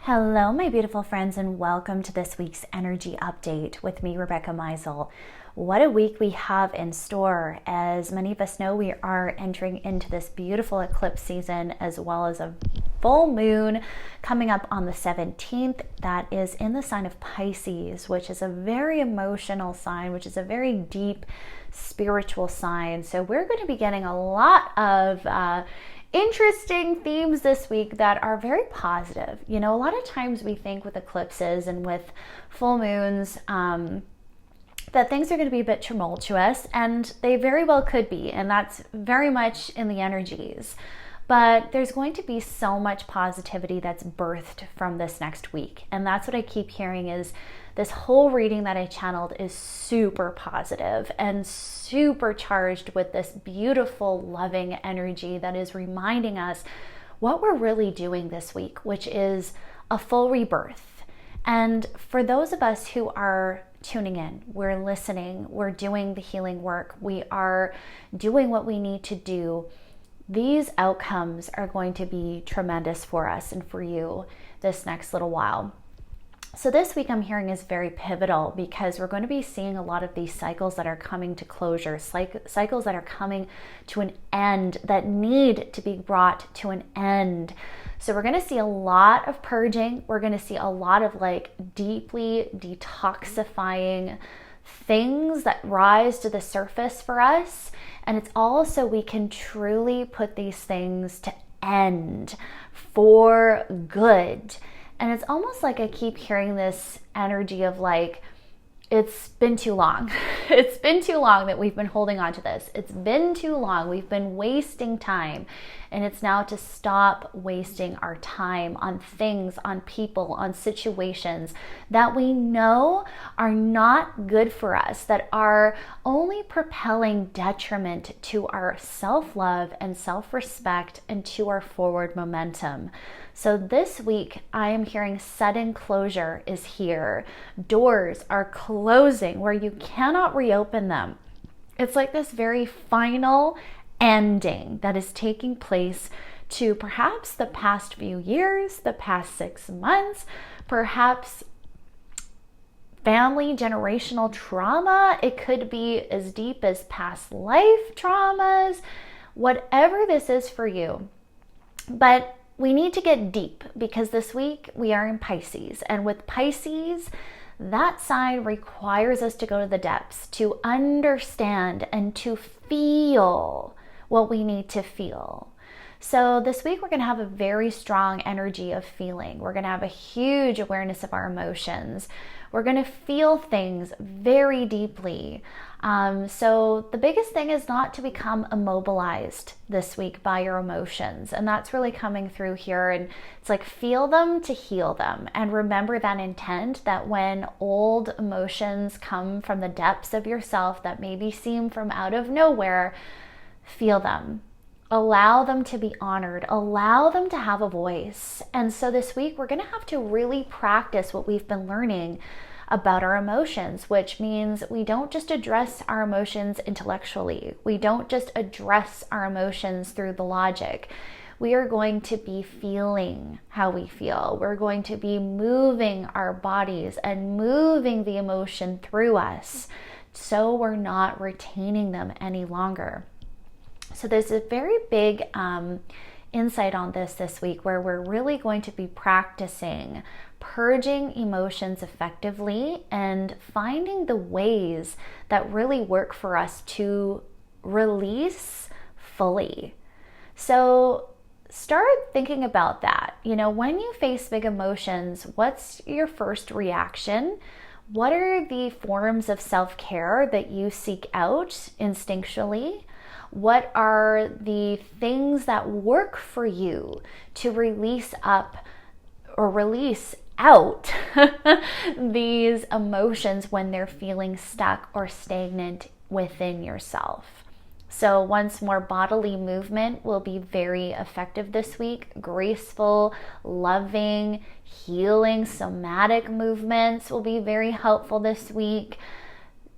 Hello, my beautiful friends, and welcome to this week's energy update with me, Rebecca Meisel. What a week we have in store. As many of us know, we are entering into this beautiful eclipse season, as well as a full moon coming up on the 17th. That is in the sign of Pisces, which is a very emotional sign, which is a very deep spiritual sign. So we're going to be getting a lot of interesting themes this week that are very positive. You know, a lot of times we think with eclipses and with full moons that things are going to be a bit tumultuous, and they very well could be, and that's very much in the energies. But there's going to be so much positivity that's birthed from this next week. And that's what I keep hearing is this whole reading that I channeled is super positive and super charged with this beautiful, loving energy that is reminding us what we're really doing this week, which is a full rebirth. And for those of us who are tuning in, we're listening, we're doing the healing work, we are doing what we need to do, these outcomes are going to be tremendous for us and for you this next little while. So this week I'm hearing is very pivotal because we're going to be seeing a lot of these cycles that are coming to closure, cycles that are coming to an end, that need to be brought to an end. So we're going to see a lot of purging. We're going to see a lot of deeply detoxifying things that rise to the surface for us. And it's all so we can truly put these things to end for good. And it's almost like I keep hearing this energy of it's been too long. It's been too long that we've been holding on to this. It's been too long. We've been wasting time. And it's now to stop wasting our time on things, on people, on situations that we know are not good for us, that are only propelling detriment to our self-love and self-respect and to our forward momentum. So this week, I am hearing sudden closure is here. Doors are closing where you cannot reopen them. It's like this very final ending that is taking place to perhaps the past few years, the past 6 months, perhaps family generational trauma. It could be as deep as past life traumas, whatever this is for you. But we need to get deep because this week we are in Pisces, and with Pisces, that sign requires us to go to the depths, to understand and to feel what we need to feel. So this week we're going to have a very strong energy of feeling. We're going to have a huge awareness of our emotions. We're going to feel things very deeply. So the biggest thing is not to become immobilized this week by your emotions. And that's really coming through here. And it's feel them to heal them. And remember that intent that when old emotions come from the depths of yourself that maybe seem from out of nowhere, feel them. Allow them to be honored. Allow them to have a voice. And so this week we're going to have to really practice what we've been learning about our emotions, which means we don't just address our emotions intellectually. We don't just address our emotions through the logic. We are going to be feeling how we feel. We're going to be moving our bodies and moving the emotion through us so we're not retaining them any longer. So there's a very big insight on this week where we're really going to be practicing purging emotions effectively and finding the ways that really work for us to release fully. So start thinking about that. You know, when you face big emotions, what's your first reaction? What are the forms of self-care that you seek out instinctually? What are the things that work for you to release up or release out these emotions when they're feeling stuck or stagnant within yourself? So once more, bodily movement will be very effective this week. Graceful, loving, healing, somatic movements will be very helpful this week.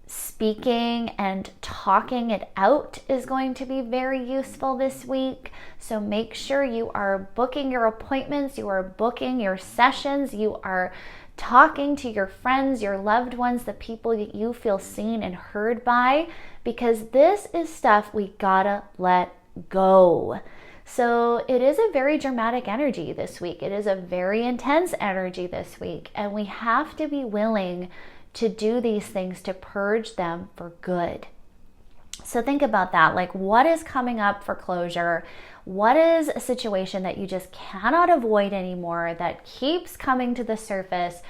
speaking and talking it out is going to be very useful this week. So make sure you are booking your appointments, you are booking your sessions, you are talking to your friends, your loved ones, the people that you feel seen and heard by, because this is stuff we gotta let go. So it is a very dramatic energy this week. It is a very intense energy this week, and we have to be willing to do these things to purge them for good. So think about that. Like, what is coming up for closure? What is a situation that you just cannot avoid anymore that keeps coming to the surface?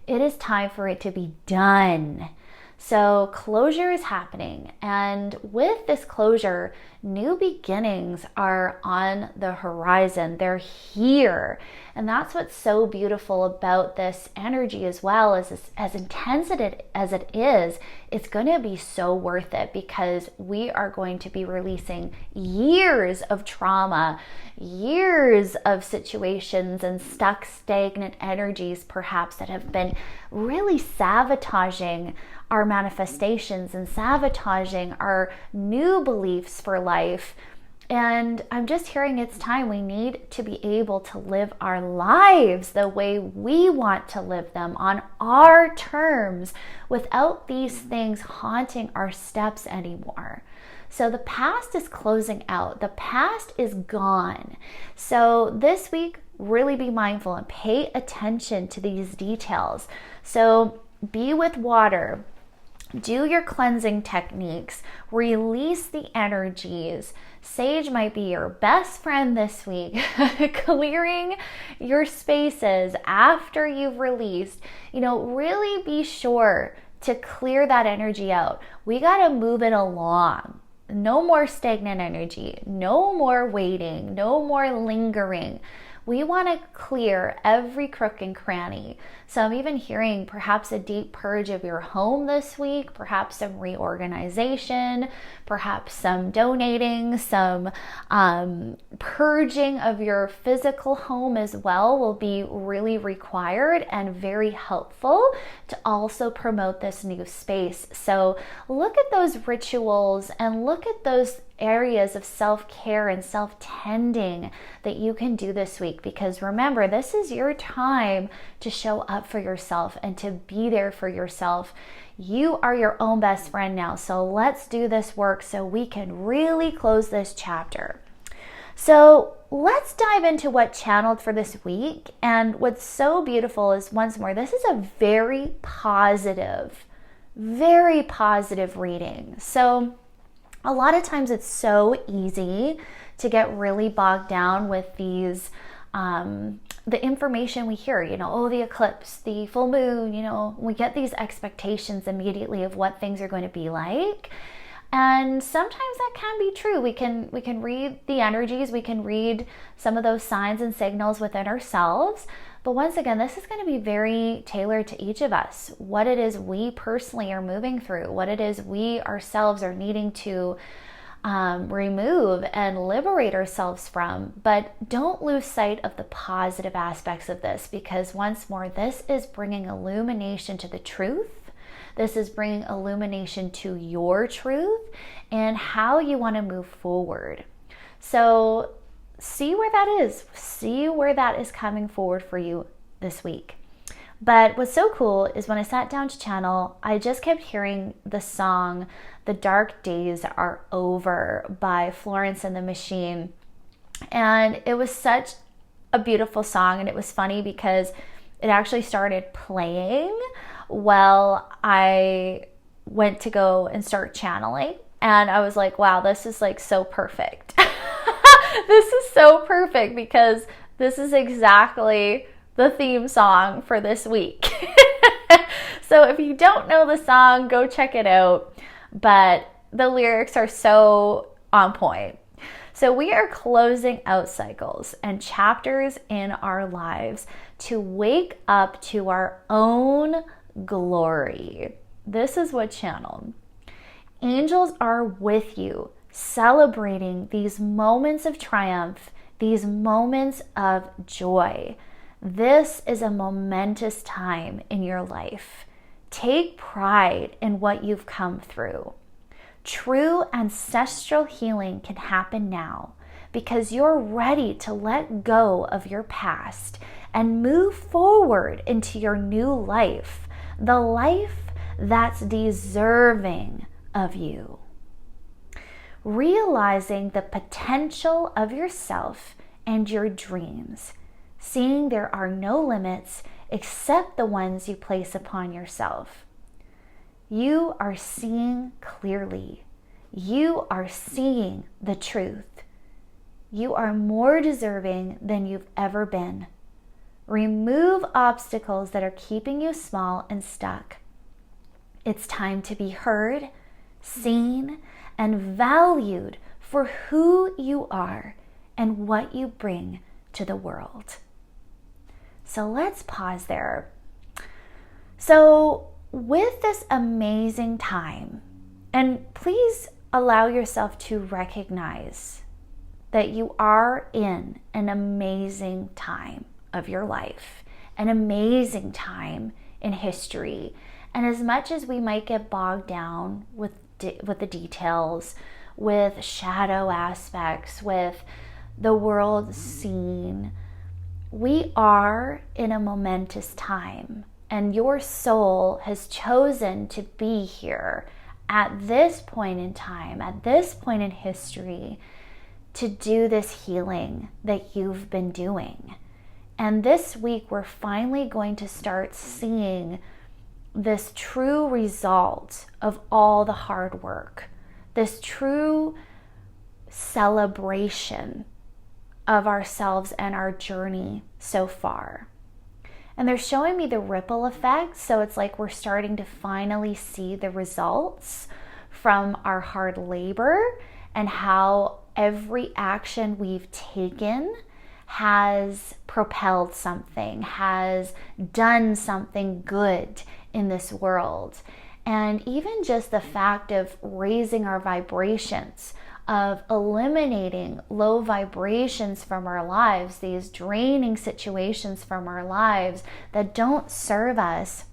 It is time for it to be done. So closure is happening, and with this closure, new beginnings are on the horizon. They're here, and that's what's so beautiful about this energy as well. As intense as it is, it's going to be so worth it, because we are going to be releasing years of trauma, years of situations and stuck, stagnant energies perhaps that have been really sabotaging our manifestations and sabotaging our new beliefs for life. And I'm just hearing it's time. We need to be able to live our lives the way we want to live them, on our terms, without these things haunting our steps anymore. So the past is closing out. The past is gone. So this week, really be mindful and pay attention to these details. So be with water. Do your cleansing techniques, release the energies. Sage might be your best friend this week, clearing your spaces after you've released. Really be sure to clear that energy out. We got to move it along. No more stagnant energy, no more waiting, no more lingering. We want to clear every crook and cranny. So I'm even hearing perhaps a deep purge of your home this week, perhaps some reorganization, perhaps some donating, some purging of your physical home as well will be really required and very helpful to also promote this new space. So look at those rituals and look at those areas of self-care and self-tending that you can do this week, because remember, this is your time to show up for yourself and to be there for yourself. You are your own best friend now, so let's do this work so we can really close this chapter. So let's dive into what channeled for this week. And what's so beautiful is, once more, this is a very positive reading. So a lot of times it's so easy to get really bogged down with these, the information we hear, the eclipse, the full moon, we get these expectations immediately of what things are going to be like. And sometimes that can be true. We can read the energies, we can read some of those signs and signals within ourselves. But once again, this is going to be very tailored to each of us, what it is we personally are moving through, what it is we ourselves are needing to remove and liberate ourselves from. But don't lose sight of the positive aspects of this, because once more, this is bringing illumination to the truth. This is bringing illumination to your truth and how you want to move forward. So see where that is. See where that is coming forward for you this week. But what's so cool is when I sat down to channel, I just kept hearing the song "The Dark Days Are Over" by Florence and the Machine. And it was such a beautiful song, and it was funny because it actually started playing while I went to go and start channeling. And I was like, wow, this is like so perfect. This is so perfect, because this is exactly the theme song for this week. So if you don't know the song, go check it out. But the lyrics are so on point. So we are closing out cycles and chapters in our lives to wake up to our own glory. This is what channeled. Angels are with you, celebrating these moments of triumph, these moments of joy. This is a momentous time in your life. Take pride in what you've come through. True ancestral healing can happen now because you're ready to let go of your past and move forward into your new life, the life that's deserving of you. Realizing the potential of yourself and your dreams, seeing there are no limits except the ones you place upon yourself. You are seeing clearly. You are seeing the truth. You are more deserving than you've ever been. Remove obstacles that are keeping you small and stuck. It's time to be heard, seen, and valued for who you are and what you bring to the world. So let's pause there. So with this amazing time, and please allow yourself to recognize that you are in an amazing time of your life, an amazing time in history. And as much as we might get bogged down with the details, with shadow aspects, with the world scene, we are in a momentous time. And your soul has chosen to be here at this point in time, at this point in history, to do this healing that you've been doing. And this week, we're finally going to start seeing this true result of all the hard work, this true celebration of ourselves and our journey so far. And they're showing me the ripple effect. So it's like we're starting to finally see the results from our hard labor and how every action we've taken has propelled something, has done something good in this world. And even just the fact of raising our vibrations, of eliminating low vibrations from our lives, these draining situations from our lives that don't serve us,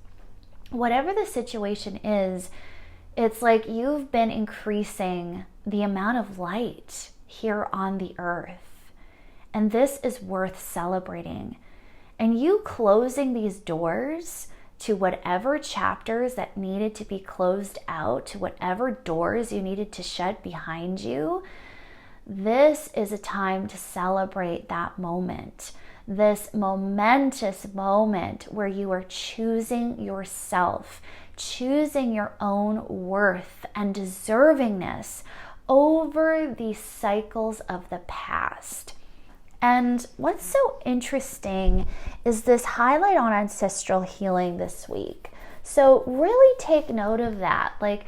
whatever the situation is, it's like you've been increasing the amount of light here on the earth. And this is worth celebrating. And you closing these doors to whatever chapters that needed to be closed out, to whatever doors you needed to shut behind you, this is a time to celebrate that moment. This momentous moment where you are choosing yourself, choosing your own worth and deservingness over the cycles of the past. And what's so interesting is this highlight on ancestral healing this week. So really take note of that. Like,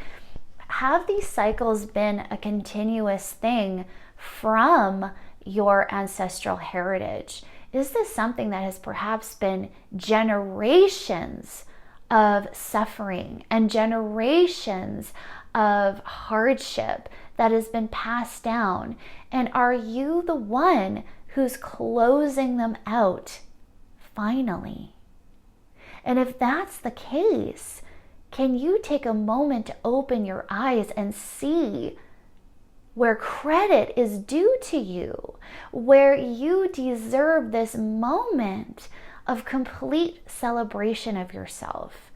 have these cycles been a continuous thing from your ancestral heritage? Is this something that has perhaps been generations of suffering and generations of hardship that has been passed down? And are you the one who's closing them out finally? And if that's the case, can you take a moment to open your eyes and see where credit is due to you, where you deserve this moment of complete celebration of yourself?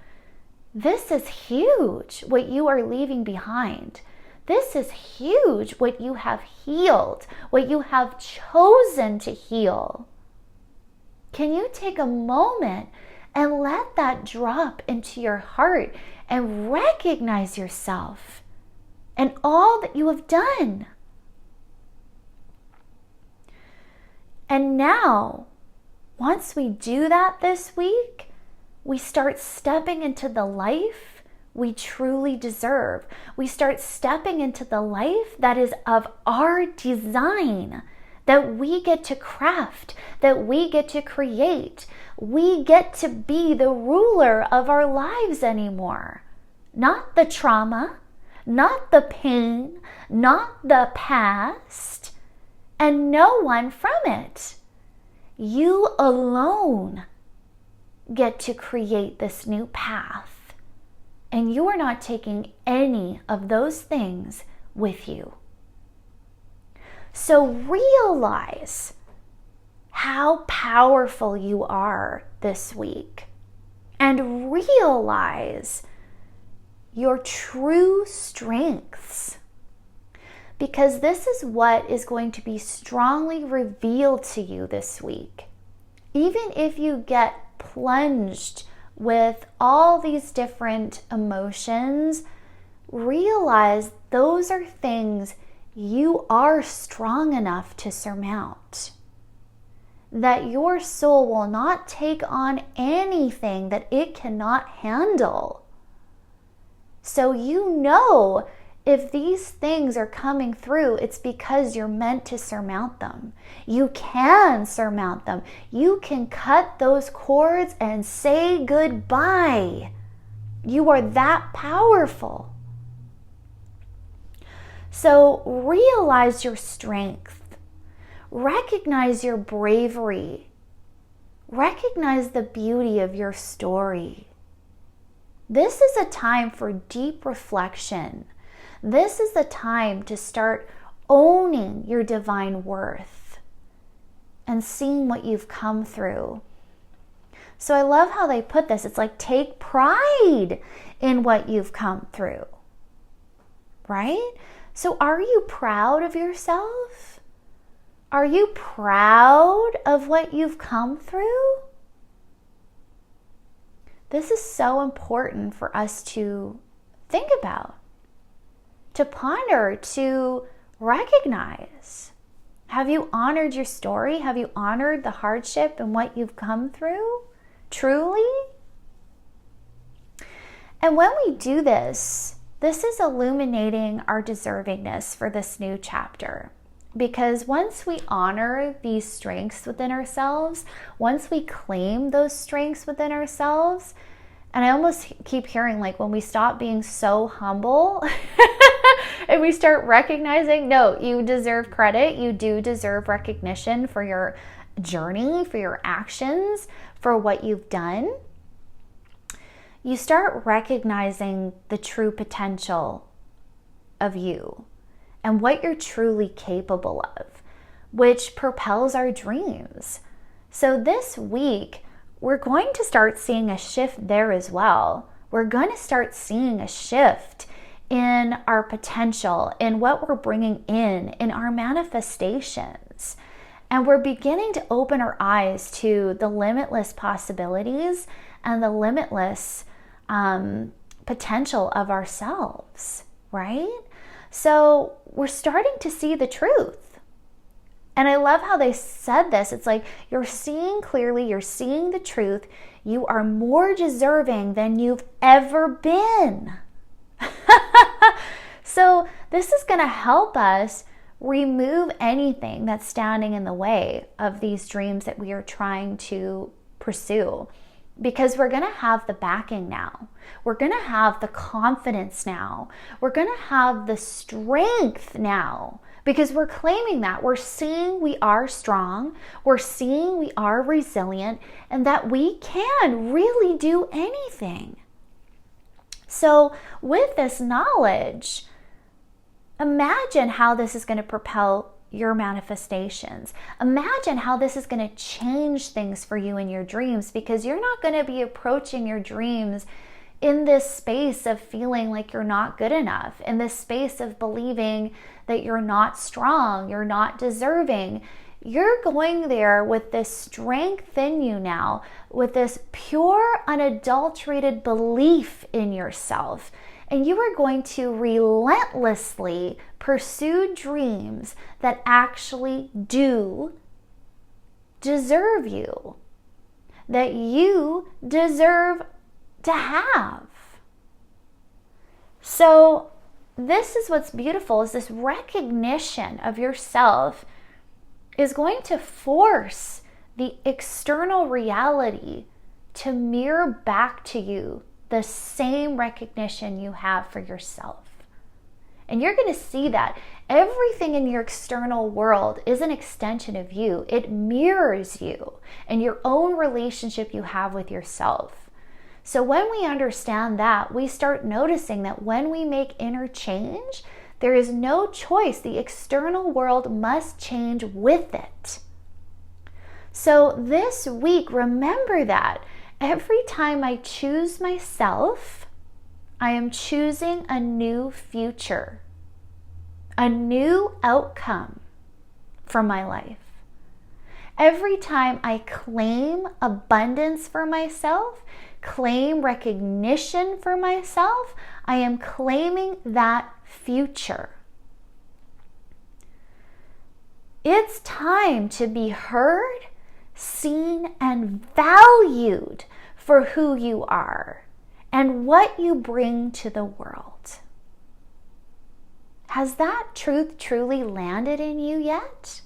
This is huge, what you are leaving behind. This is huge, what you have healed, what you have chosen to heal. Can you take a moment and let that drop into your heart and recognize yourself and all that you have done? And now, once we do that this week, we start stepping into the life we truly deserve. We start stepping into the life that is of our design, that we get to craft, that we get to create. We get to be the ruler of our lives anymore. Not the trauma, not the pain, not the past, and no one from it. You alone get to create this new path. and you are not taking any of those things with you. So realize how powerful you are this week, and realize your true strengths, because this is what is going to be strongly revealed to you this week. Even if you get plunged with all these different emotions, realize those are things you are strong enough to surmount. That your soul will not take on anything that it cannot handle. So you know, if these things are coming through, it's because you're meant to surmount them. You can surmount them. You can cut those cords and say goodbye. You are that powerful. So realize your strength. Recognize your bravery. Recognize the beauty of your story. This is a time for deep reflection. This is the time to start owning your divine worth and seeing what you've come through. So I love how they put this. It's like, take pride in what you've come through, right? So are you proud of yourself? Are you proud of what you've come through? This is so important for us to think about, to ponder, to recognize. Have you honored your story? Have you honored the hardship and what you've come through? Truly? And when we do this, this is illuminating our deservingness for this new chapter. Because once we honor these strengths within ourselves, once we claim those strengths within ourselves, and I almost keep hearing like when we stop being so humble and we start recognizing, no, you deserve credit, you do deserve recognition for your journey, for your actions, for what you've done. You start recognizing the true potential of you and what you're truly capable of, which propels our dreams. So this week, we're going to start seeing a shift there as well. We're going to start seeing a shift in our potential, in what we're bringing in our manifestations. And we're beginning to open our eyes to the limitless possibilities and the limitless potential of ourselves, right? So we're starting to see the truth. And I love how they said this. It's like you're seeing clearly, you're seeing the truth. You are more deserving than you've ever been. So this is going to help us remove anything that's standing in the way of these dreams that we are trying to pursue. Because we're going to have the backing now. We're going to have the confidence now. We're going to have the strength now. Because we're claiming that. We're seeing we are strong. We're seeing we are resilient. And that we can really do anything. So with this knowledge, imagine how this is going to propel your manifestations. Imagine how this is going to change things for you in your dreams, because you're not going to be approaching your dreams in this space of feeling like you're not good enough, in this space of believing that you're not strong, you're not deserving. You're going there with this strength in you now, with this pure, unadulterated belief in yourself. And you are going to relentlessly pursue dreams that actually do deserve you, that you deserve to have. So this is what's beautiful, is this recognition of yourself is going to force the external reality to mirror back to you the same recognition you have for yourself. And you're going to see that everything in your external world is an extension of you. It mirrors you and your own relationship you have with yourself. So when we understand that, we start noticing that when we make inner change, there is no choice. The external world must change with it. So this week, remember that every time I choose myself, I am choosing a new future, a new outcome for my life. Every time I claim abundance for myself, claim recognition for myself, I am claiming that future. It's time to be heard, seen, and valued for who you are and what you bring to the world. Has that truth truly landed in you yet?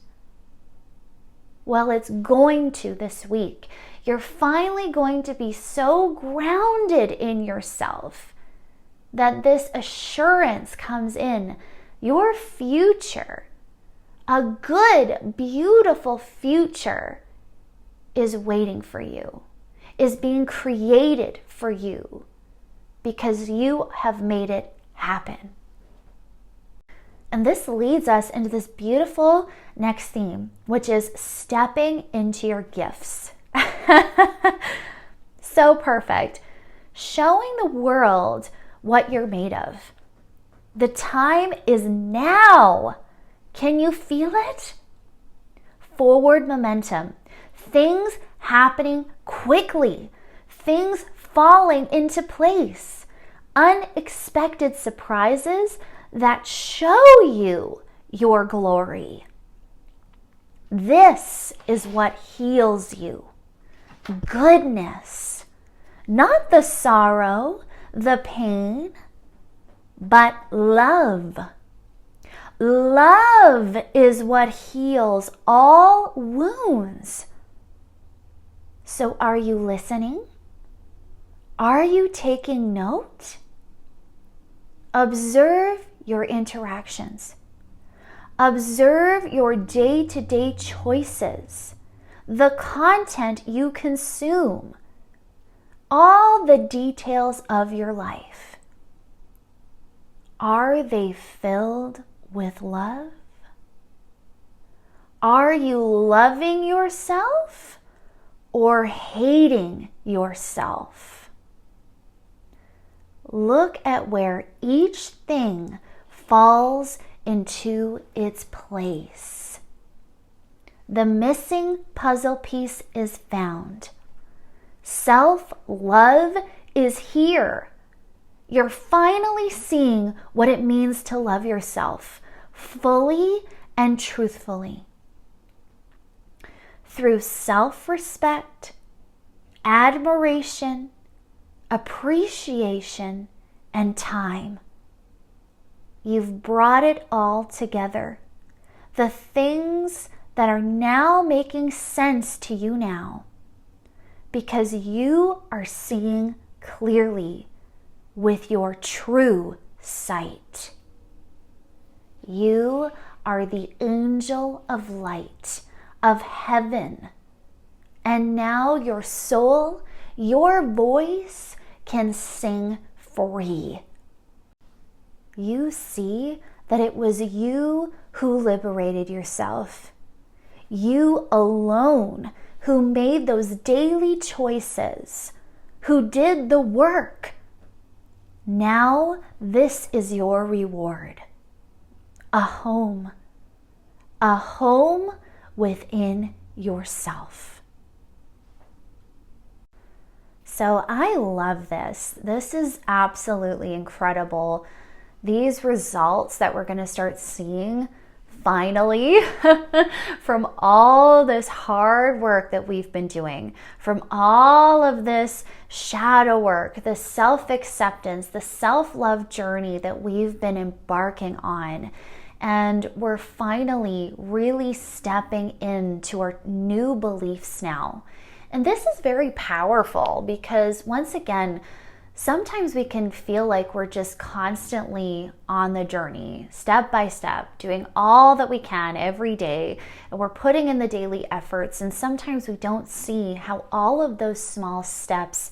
Well, it's going to this week. You're finally going to be so grounded in yourself that this assurance comes in. Your future, a good, beautiful future, is waiting for you, is being created for you because you have made it happen. And this leads us into this beautiful next theme, which is stepping into your gifts. So perfect. Showing the world what you're made of. The time is now. Can you feel it? Forward momentum. Things happening quickly. Things falling into place. Unexpected surprises that show you your glory. This is what heals you. Goodness. Not the sorrow, the pain, but love. Love is what heals all wounds. So are you listening? Are you taking note? Observe your interactions. Observe your day-to-day choices, the content you consume, all the details of your life. Are they filled with love? Are you loving yourself or hating yourself? Look at where each thing falls into its place. The missing puzzle piece is found. Self-love is here. You're finally seeing what it means to love yourself fully and truthfully. Through self-respect, admiration, appreciation, and time. You've brought it all together. The things that are now making sense to you now, because you are seeing clearly with your true sight. You are the angel of light, of heaven. And now your soul, your voice can sing free. You see that it was you who liberated yourself. You alone who made those daily choices, who did the work. Now this is your reward. A home within yourself. So I love this. This is absolutely incredible. These results that we're going to start seeing finally from all this hard work that we've been doing, from all of this shadow work, the self-acceptance, the self-love journey that we've been embarking on. And we're finally really stepping into our new beliefs now. And this is very powerful because once again, sometimes we can feel like we're just constantly on the journey, step by step, doing all that we can every day, and we're putting in the daily efforts, and sometimes we don't see how all of those small steps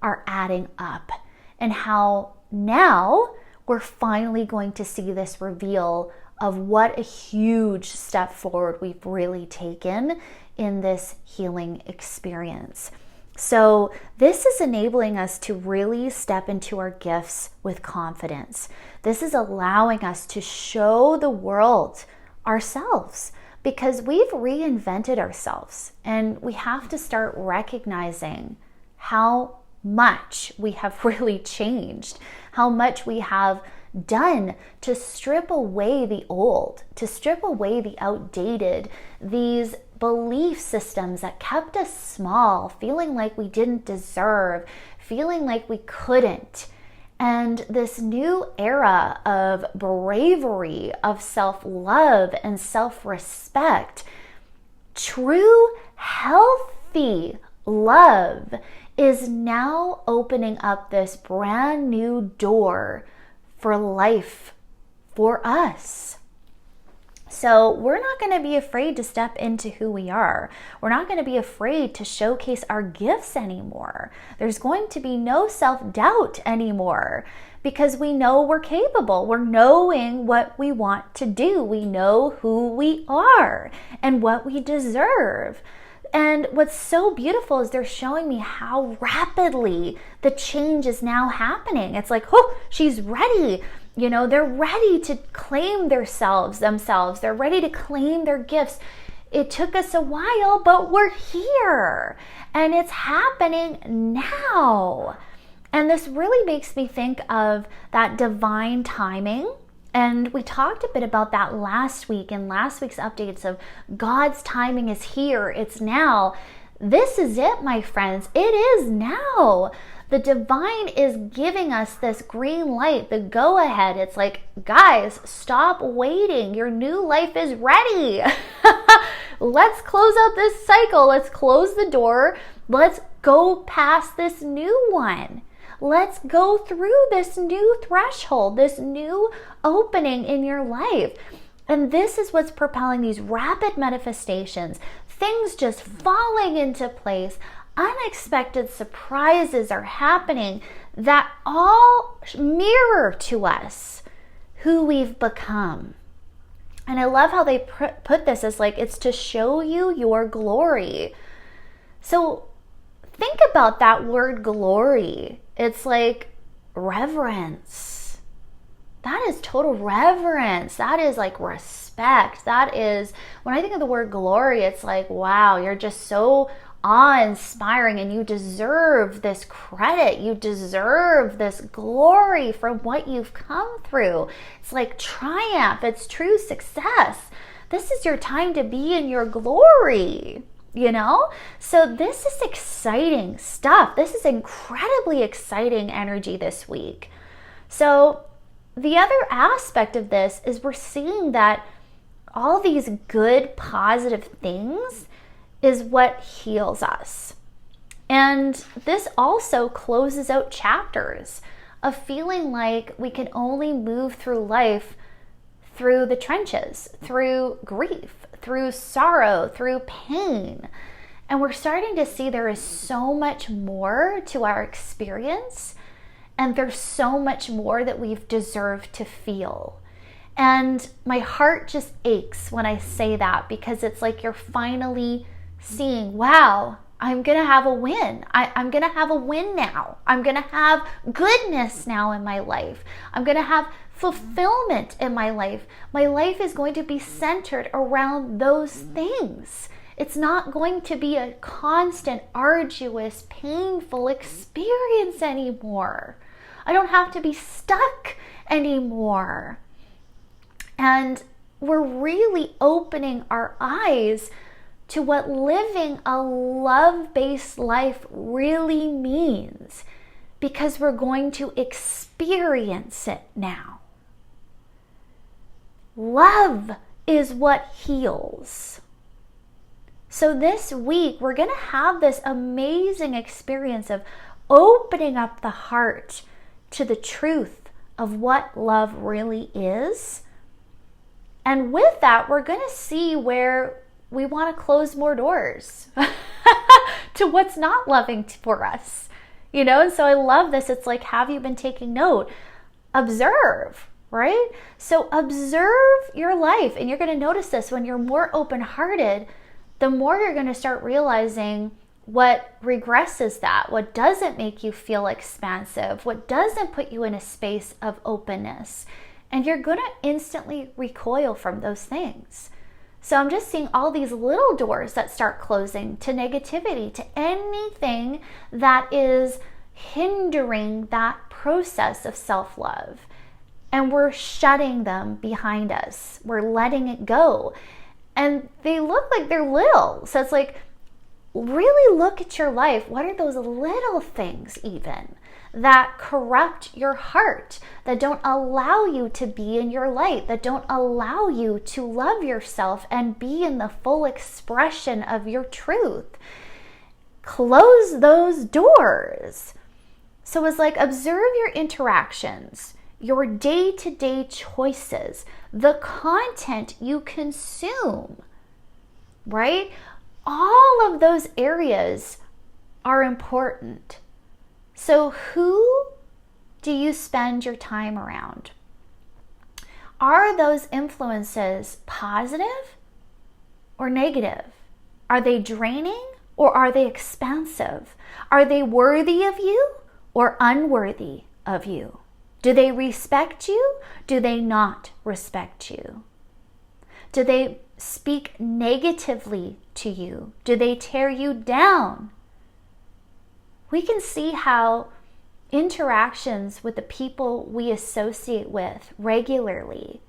are adding up, and how now we're finally going to see this reveal of what a huge step forward we've really taken in this healing experience. So this is enabling us to really step into our gifts with confidence. This is allowing us to show the world ourselves, because we've reinvented ourselves, and we have to start recognizing how much we have really changed, how much we have done to strip away the old, to strip away the outdated, these belief systems that kept us small, feeling like we didn't deserve, feeling like we couldn't. And this new era of bravery, of self-love and self-respect, true, healthy love is now opening up this brand new door for life for us. So we're not going to be afraid to step into who we are. We're not going to be afraid to showcase our gifts anymore. There's going to be no self-doubt anymore, because we know we're capable. We're knowing what we want to do. We know who we are and what we deserve. And what's so beautiful is they're showing me how rapidly the change is now happening. It's like, oh, she's ready. You know, they're ready to claim themselves. They're ready to claim their gifts. It took us a while, but we're here. And it's happening now. And this really makes me think of that divine timing. And we talked a bit about that last week in last week's updates of God's timing is here. It's now. This is it, my friends. It is now. The divine is giving us this green light, the go ahead. It's like, guys, stop waiting. Your new life is ready. Let's close out this cycle. Let's close the door. Let's go past this new one. Let's go through this new threshold, this new opening in your life. And this is what's propelling these rapid manifestations, things just falling into place. Unexpected surprises are happening that all mirror to us who we've become. And I love how they put this as like, it's to show you your glory. So think about that word glory. It's like reverence. That is total reverence. That is like respect. That is, when I think of the word glory, it's like, wow, you're just so awe-inspiring, and you deserve this credit. You deserve this glory from what you've come through. It's like triumph. It's true success. This is your time to be in your glory, you know? So this is exciting stuff. This is incredibly exciting energy this week. So the other aspect of this is we're seeing that all these good, positive things is what heals us. And this also closes out chapters of feeling like we can only move through life through the trenches, through grief, through sorrow, through pain. And we're starting to see there is so much more to our experience, and there's so much more that we've deserved to feel. And my heart just aches when I say that, because it's like you're finally seeing, wow, I'm going to have a win. I'm going to have a win now. I'm going to have goodness now in my life. I'm going to have fulfillment in my life. My life is going to be centered around those things. It's not going to be a constant, arduous, painful experience anymore. I don't have to be stuck anymore. And we're really opening our eyes to what living a love-based life really means, because we're going to experience it now. Love is what heals. So this week, we're going to have this amazing experience of opening up the heart to the truth of what love really is. And with that, we're going to see where we want to close more doors to what's not loving for us. And so I love this. It's like, have you been taking note? Observe, right? So observe your life, and you're going to notice this when you're more open-hearted, the more you're going to start realizing what regresses that, what doesn't make you feel expansive, what doesn't put you in a space of openness. And you're going to instantly recoil from those things. So I'm just seeing all these little doors that start closing to negativity, to anything that is hindering that process of self-love. And we're shutting them behind us. We're letting it go. And they look like they're little. So it's like, really look at your life. What are those little things even that corrupt your heart, that don't allow you to be in your light, that don't allow you to love yourself and be in the full expression of your truth? Close those doors. So it's like, observe your interactions, your day-to-day choices, the content you consume, right? All of those areas are important. So who do you spend your time around? Are those influences positive or negative? Are they draining or are they expansive? Are they worthy of you or unworthy of you? Do they respect you? Do they not respect you? Do they speak negatively to you? Do they tear you down? We can see how interactions with the people we associate with regularly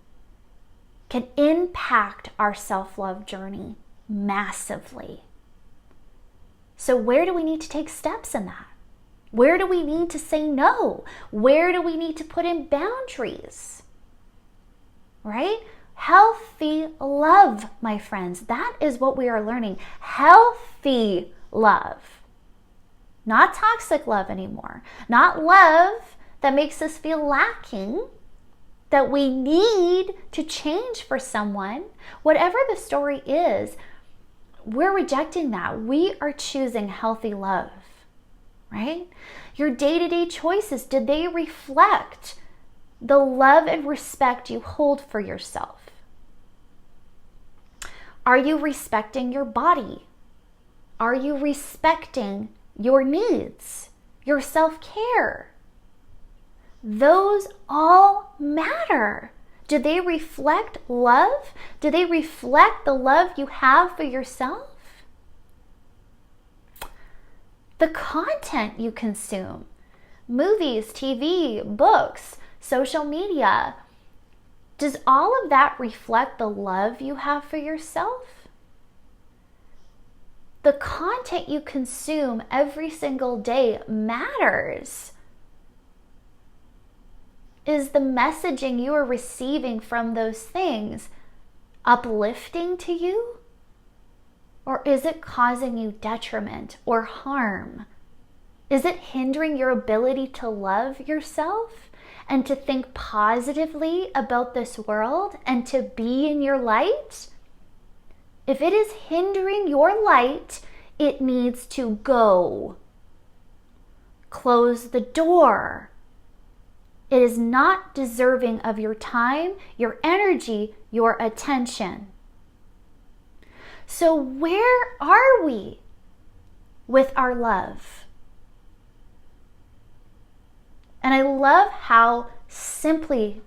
can impact our self-love journey massively. So where do we need to take steps in that? Where do we need to say no? Where do we need to put in boundaries? Right? Healthy love, my friends. That is what we are learning. Healthy love. Not toxic love anymore. Not love that makes us feel lacking, that we need to change for someone. Whatever the story is, we're rejecting that. We are choosing healthy love, right? Your day-to-day choices, did they reflect the love and respect you hold for yourself? Are you respecting your body? Are you respecting your needs, your self-care? Those all matter. Do they reflect love? Do they reflect the love you have for yourself? The content you consume, movies, TV, books, social media, does all of that reflect the love you have for yourself? The content you consume every single day matters. Is the messaging you are receiving from those things uplifting to you? Or is it causing you detriment or harm? Is it hindering your ability to love yourself and to think positively about this world and to be in your light? If it is hindering your light, it needs to go. Close the door. It is not deserving of your time, your energy, your attention. So where are we with our love? And I love how simply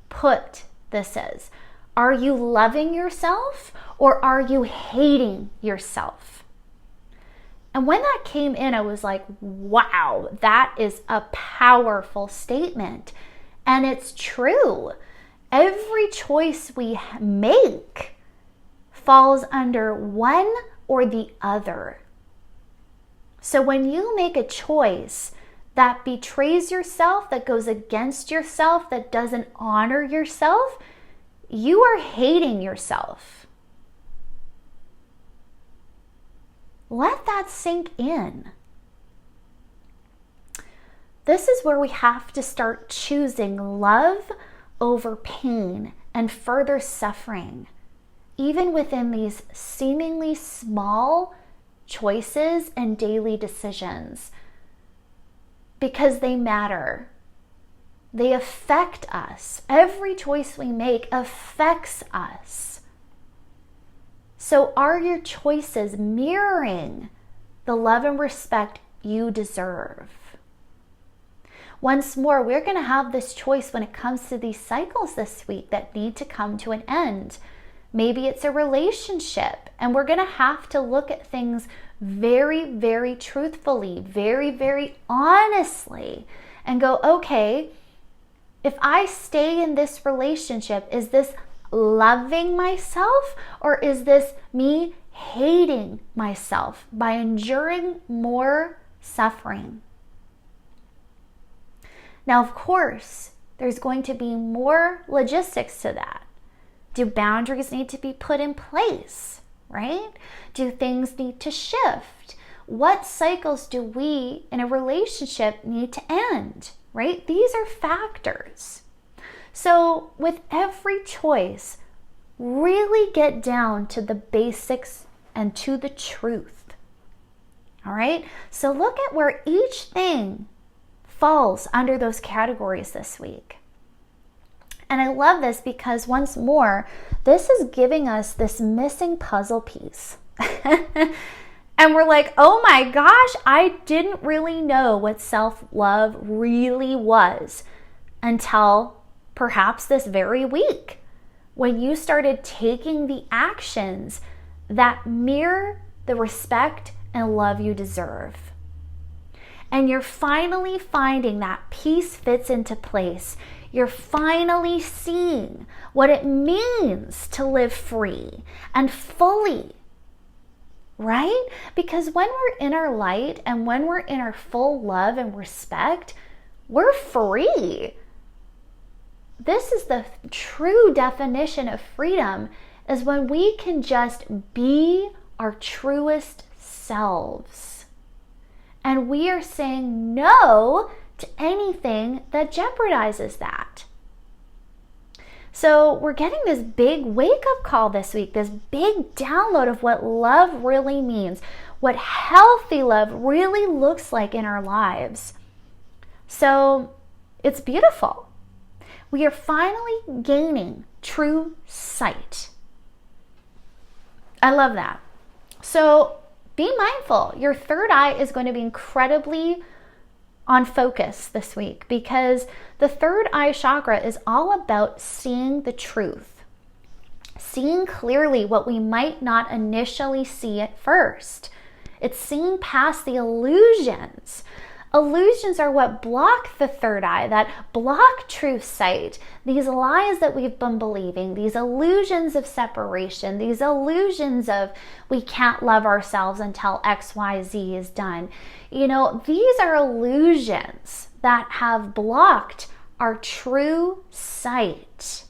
put this is. Are you loving yourself or are you hating yourself? And when that came in, I was like, wow, that is a powerful statement. And it's true. Every choice we make falls under one or the other. So when you make a choice that betrays yourself, that goes against yourself, that doesn't honor yourself, you are hating yourself. Let that sink in. This is where we have to start choosing love over pain and further suffering, even within these seemingly small choices and daily decisions. because they matter. They affect us. Every choice we make affects us. So are your choices mirroring the love and respect you deserve? Once more, we're going to have this choice when it comes to these cycles this week that need to come to an end. Maybe it's a relationship, and we're going to have to look at things very, very truthfully, very, very honestly, and go, okay, if I stay in this relationship, is this loving myself, or is this me hating myself by enduring more suffering? Now, of course, there's going to be more logistics to that. Do boundaries need to be put in place, right? Do things need to shift? What cycles do we in a relationship need to end, right? These are factors. So with every choice, really get down to the basics and to the truth, all right? So look at where each thing falls under those categories this week. And I love this because once more, this is giving us this missing puzzle piece. And we're like, oh my gosh, I didn't really know what self-love really was until perhaps this very week, when you started taking the actions that mirror the respect and love you deserve. And you're finally finding that peace fits into place. You're finally seeing what it means to live free and fully, right? Because when we're in our light and when we're in our full love and respect, we're free. This is the true definition of freedom, is when we can just be our truest selves. And we are saying no to anything that jeopardizes that. So we're getting this big wake-up call this week, this big download of what love really means, what healthy love really looks like in our lives. So it's beautiful. We are finally gaining true sight. I love that. So be mindful. Your third eye is going to be incredibly on focus this week, because the third eye chakra is all about seeing the truth, seeing clearly what we might not initially see at first. It's seeing past the illusions. Illusions are what block the third eye, that block true sight. These lies that we've been believing, these illusions of separation, these illusions of we can't love ourselves until XYZ is done. You know, these are illusions that have blocked our true sight.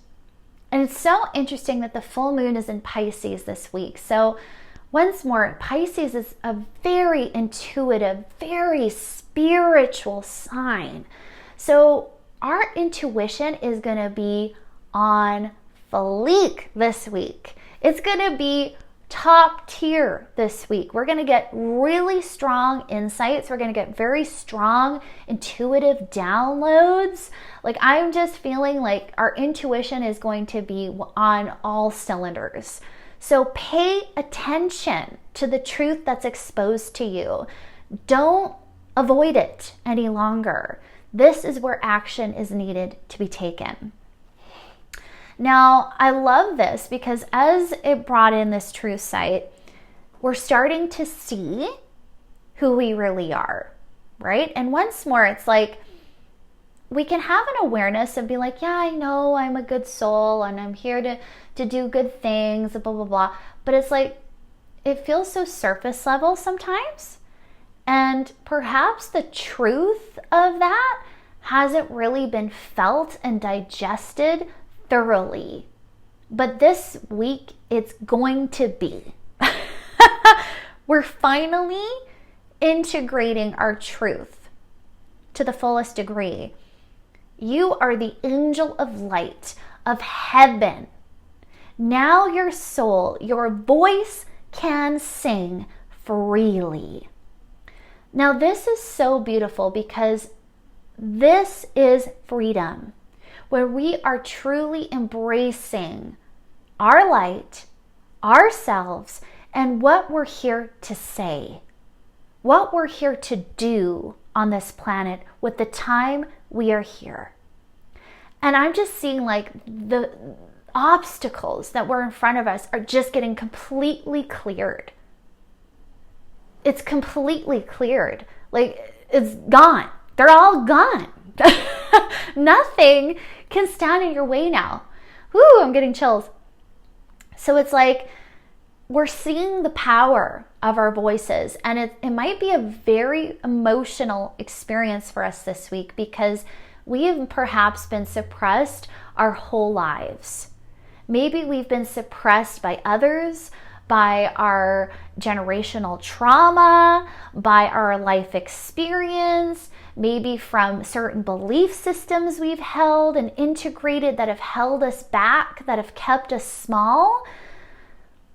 And it's so interesting that the full moon is in Pisces this week. So once more, Pisces is a very intuitive, very spiritual sign. So our intuition is going to be on fleek this week. It's going to be top tier this week. We're going to get really strong insights. We're going to get very strong intuitive downloads. Like, I'm just feeling like our intuition is going to be on all cylinders. So pay attention to the truth that's exposed to you. Don't avoid it any longer. This is where action is needed to be taken. Now, I love this because as it brought in this true sight, we're starting to see who we really are, right? And once more, it's like we can have an awareness and be like, yeah, I know I'm a good soul and I'm here to do good things, blah, blah, blah. But it's like, it feels so surface level sometimes. And perhaps the truth of that hasn't really been felt and digested thoroughly. But this week, it's going to be. We're finally integrating our truth to the fullest degree. You are the angel of light, of heaven. Now your soul, your voice can sing freely. Now this is so beautiful because This is freedom, where we are truly embracing our light, ourselves, and what we're here to say, what we're here to do on this planet with the time we are here. And I'm just seeing like the obstacles that were in front of us are just getting completely cleared. It's completely cleared. Like, it's gone. They're all gone. Nothing can stand in your way now. Whoo, I'm getting chills. So it's like we're seeing the power of our voices, and it might be a very emotional experience for us this week because we have perhaps been suppressed our whole lives. Maybe we've been suppressed by others, by our generational trauma, by our life experience, maybe from certain belief systems we've held and integrated that have held us back, that have kept us small.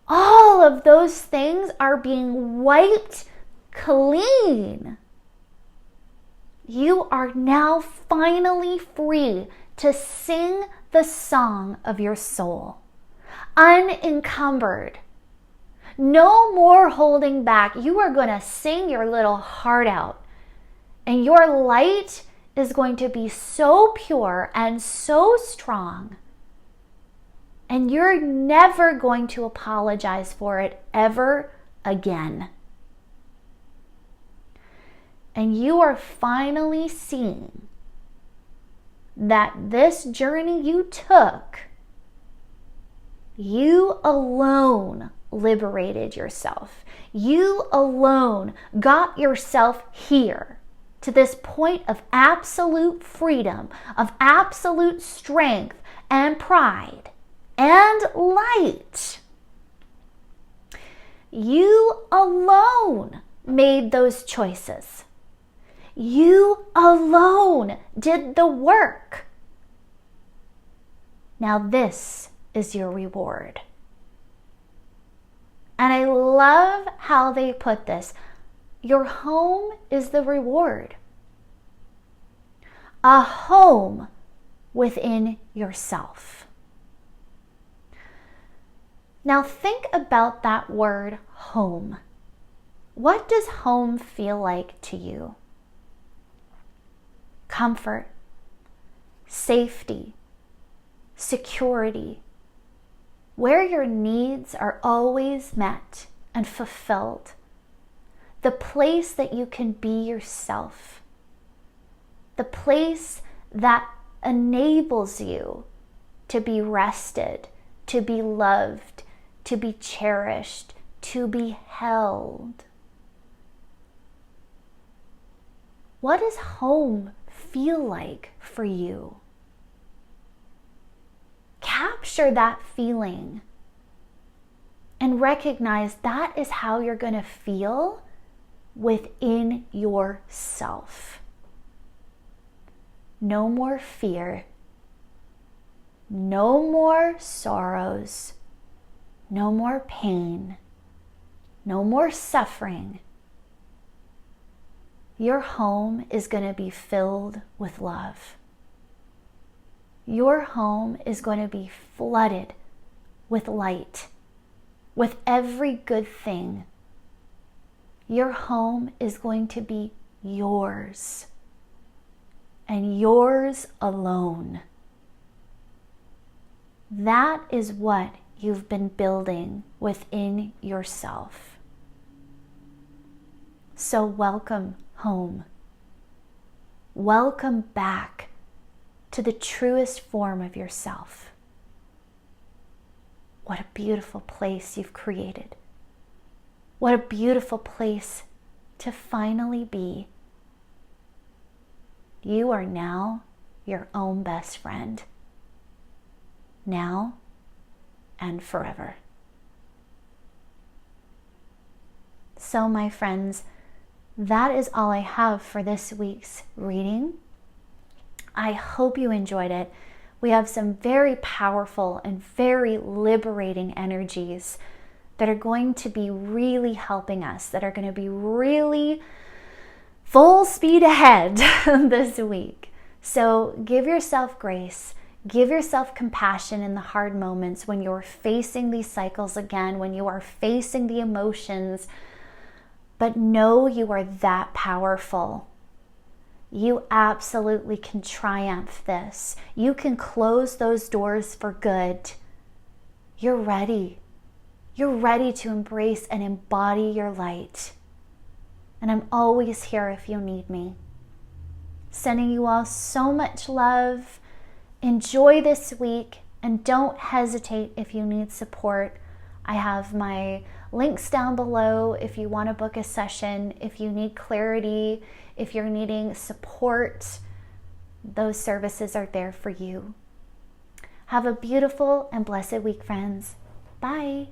All of those things are being wiped clean. You are now finally free to sing the song of your soul, unencumbered. No more holding back. You are going to sing your little heart out, and your light is going to be so pure and so strong, and you're never going to apologize for it ever again. And you are finally seeing that this journey you took, you alone liberated yourself. You alone got yourself here to this point of absolute freedom, of absolute strength and pride and light. You alone made those choices. You alone did the work. Now this is your reward. And I love how they put this. Your home is the reward. A home within yourself. Now think about that word home. What does home feel like to you? Comfort, safety, security, where your needs are always met and fulfilled, the place that you can be yourself, the place that enables you to be rested, to be loved, to be cherished, to be held. What does home feel like for you? Capture that feeling and recognize that is how you're going to feel within yourself. No more fear, no more sorrows, no more pain, no more suffering. Your home is going to be filled with love. Your home is going to be flooded with light, with every good thing. Your home is going to be yours, and yours alone. That is what you've been building within yourself. So welcome home. Welcome back to the truest form of yourself. What a beautiful place you've created. What a beautiful place to finally be. You are now your own best friend. Now and forever. So, my friends, that is all I have for this week's reading. I hope you enjoyed it. We have some very powerful and very liberating energies that are going to be really helping us, that are going to be really full speed ahead this week. So give yourself grace. Give yourself compassion in the hard moments when you're facing these cycles again, when you are facing the emotions. But know you are that powerful. You absolutely can triumph this. You can close those doors for good. You're ready. You're ready to embrace and embody your light. And I'm always here if you need me. Sending you all so much love. Enjoy this week, and don't hesitate if you need support. I have my links down below if you want to book a session, if you need clarity, if you're needing support. Those services are there for you. Have a beautiful and blessed week, friends. Bye.